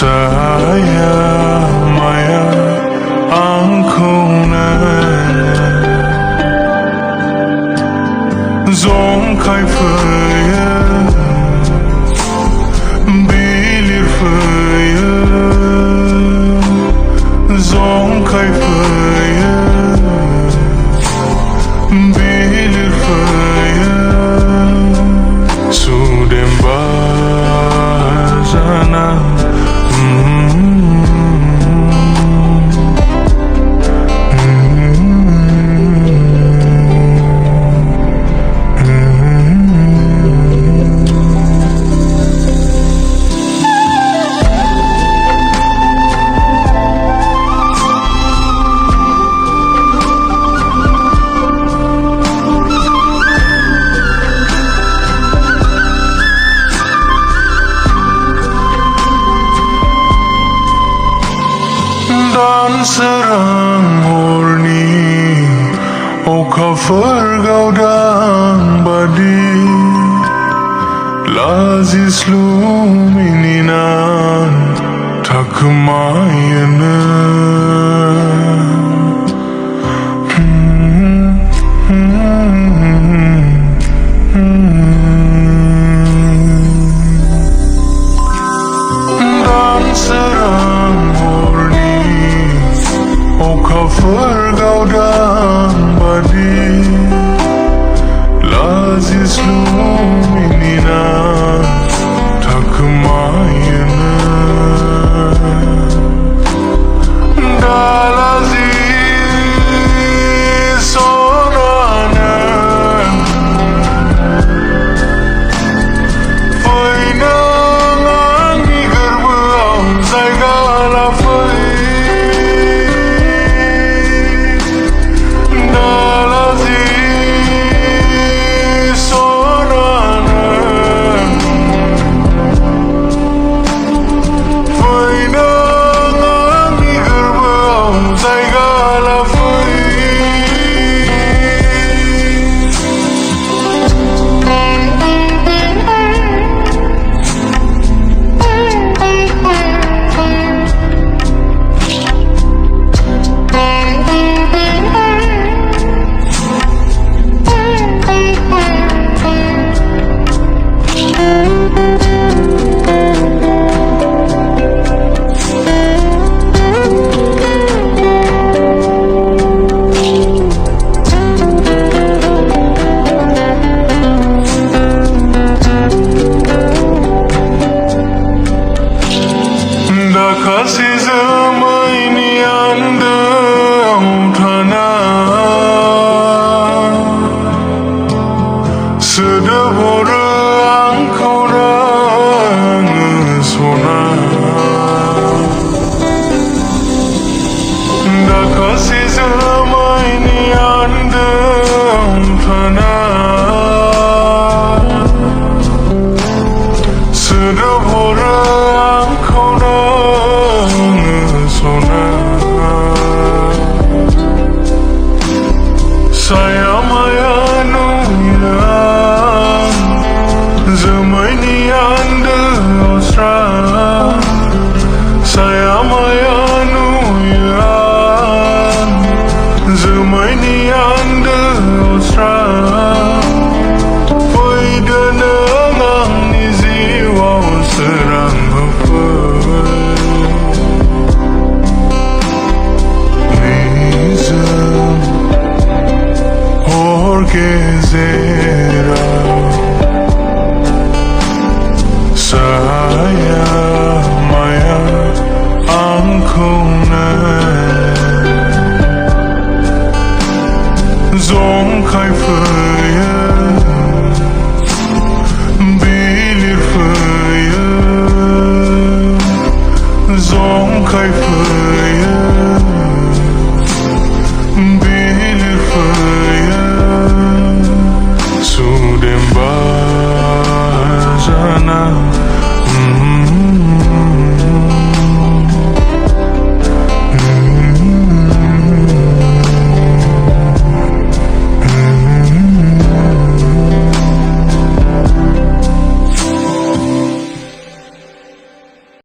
Saya maya angkuna Zomkay fıya bilir fıya Zomkay fıya bilir fıya Sudem bazana Dan serang horni Okafer gaudang badi Lazis lumininan Tak kemayana Dan serang horni Okafer gaudang badi Lazis lumininan Tak kemayana Dalazis sonanan Fainang anggi gerbang Zaygala fai Kasih semai ni anda tanah Sedebora engkau dan sona Dah kasih semai ni anda tanah Sedebora engkau Saya maya nuyan Zamay ni anda osra Saya maya nuyan Zamay ni anda osra Fayda nangang ni ziwa serang hafal Gezera Saya maya angkuna